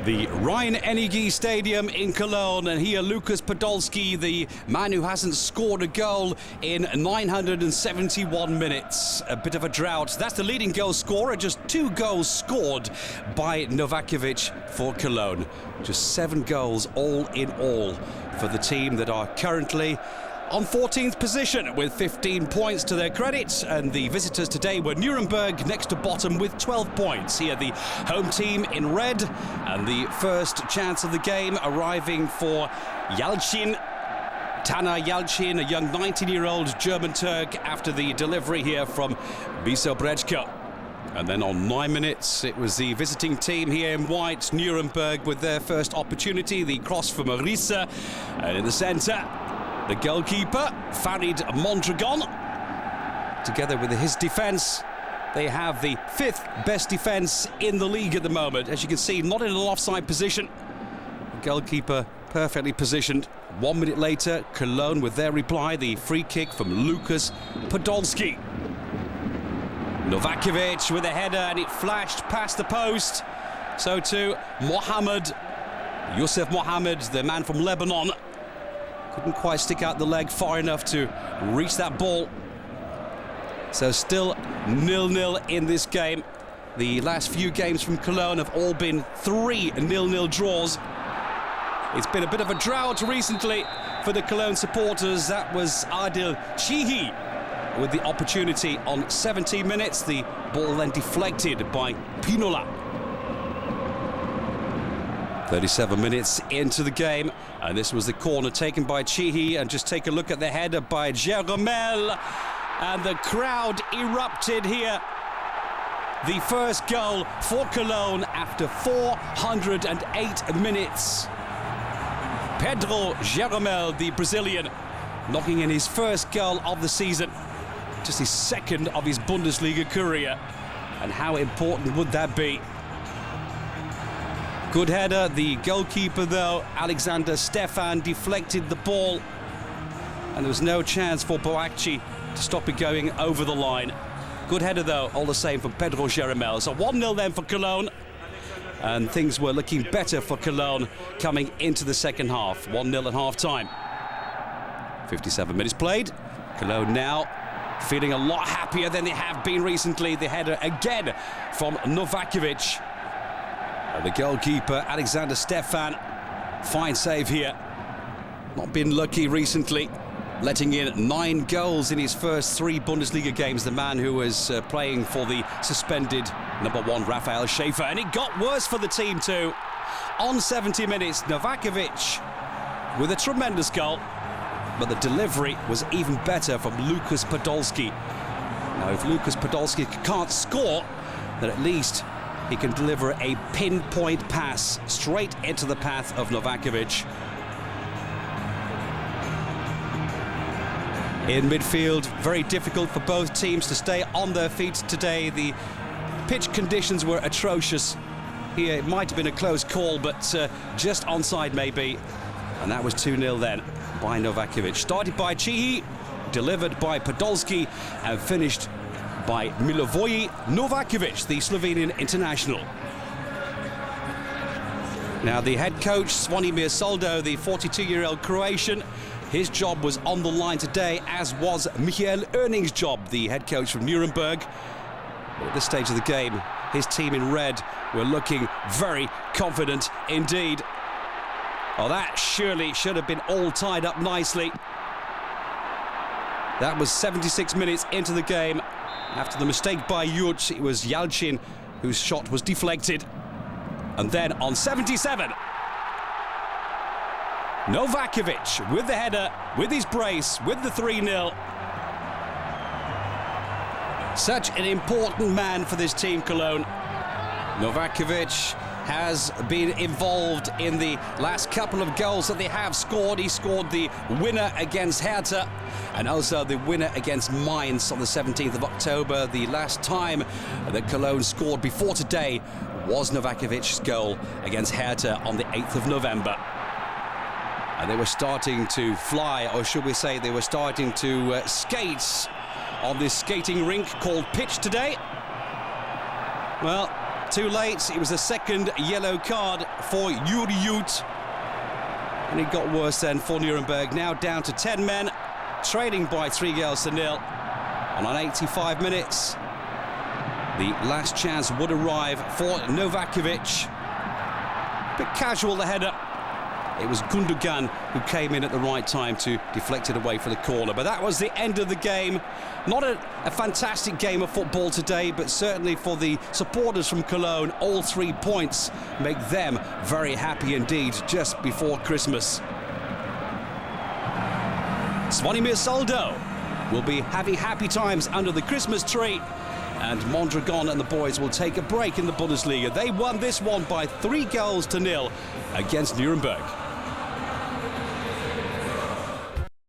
The Rhein-Energie Stadium in Cologne, and here Lukas Podolski, the man who hasn't scored a goal in 971 minutes. A bit of a drought. That's the leading goal scorer, just 2 goals scored by Novakovic for Cologne. Just 7 goals all in all for the team that are currently on 14th position with 15 points to their credit, and the visitors today were Nuremberg next to bottom with 12 points. Here the home team in red, and the first chance of the game arriving for Yalcin. Taner Yalcin, a young 19-year-old German Turk, after the delivery here from Biso Brečko. And then on 9 minutes, it was the visiting team here in white, Nuremberg, with their first opportunity. The cross from Marisa, and in the centre, the goalkeeper, Farid Mondragon. Together with his defence, they have the 5th best defence in the league at the moment. As you can see, not in an offside position. The goalkeeper perfectly positioned. 1 minute later, Cologne with their reply, the free kick from Lukas Podolski. Novakovic with a header, and it flashed past the post. So too, Youssef Mohammed, the man from Lebanon, couldn't quite stick out the leg far enough to reach that ball. So still 0-0 in this game. The last few games from Cologne have all been 3 0-0 draws. It's been a bit of a drought recently for the Cologne supporters. That was Adil Chihi with the opportunity on 17 minutes. The ball then deflected by Pinola. 37 minutes into the game, and this was the corner taken by Chihi, and just take a look at the header by Jeromel, and the crowd erupted here. The first goal for Cologne after 408 minutes. Pedro Jeromel, the Brazilian, knocking in his first goal of the season, just his 2nd of his Bundesliga career. And how important would that be? Good header. The goalkeeper, though, Alexander Stefan, deflected the ball, and there was no chance for Boakci to stop it going over the line. Good header, though, all the same, from Pedro Jeromel. So 1-0 then for Cologne, and things were looking better for Cologne coming into the second half. 1-0 at half-time. 57 minutes played. Cologne now feeling a lot happier than they have been recently. The header again from Novakovic. The goalkeeper, Alexander Stefan, fine save here. Not been lucky recently, letting in 9 goals in his first 3 Bundesliga games. The man who was playing for the suspended number 1 Rafael Schäfer. And it got worse for the team too. On 70 minutes, Novakovic with a tremendous goal, but the delivery was even better from Lukas Podolski. Now, if Lukas Podolski can't score, then at least he can deliver a pinpoint pass straight into the path of Novakovic. In midfield, very difficult for both teams to stay on their feet today. The pitch conditions were atrocious. Here it might have been a close call, but just onside maybe. And that was 2-0 then by Novakovic. Started by Chihi, delivered by Podolski, and finished by Milivoje Novakovic, the Slovenian international. Now the head coach, Zvonimir Soldo, the 42-year-old Croatian, his job was on the line today, as was Michael Oerning's job, the head coach from Nuremberg. But at this stage of the game, his team in red were looking very confident indeed. Oh, that surely should have been all tied up nicely. That was 76 minutes into the game. After the mistake by Jurc, it was Yalcin whose shot was deflected. And then on 77, Novakovic with the header, with his brace, with the 3-0. Such an important man for this team, Cologne. Novakovic has been involved in the last couple of goals that they have scored. He scored the winner against Hertha, and also the winner against Mainz on the 17th of October. The last time that Cologne scored before today was Novakovic's goal against Hertha on the 8th of November. And they were starting to fly, or should we say they were starting to skate on this skating rink called pitch today. Well, Too late. It was a second yellow card for Yuri Jut. And it got worse then for Nuremberg. Now down to 10 men, trailing by 3-0. And on 85 minutes, the last chance would arrive for Novakovic. Bit casual, the header. It was Gundogan who came in at the right time to deflect it away for the corner. But that was the end of the game. Not a fantastic game of football today, but certainly for the supporters from Cologne, all 3 points make them very happy indeed just before Christmas. Zvonimir Soldo will be having happy times under the Christmas tree. And Mondragon and the boys will take a break in the Bundesliga. They won this one by 3-0 against Nuremberg.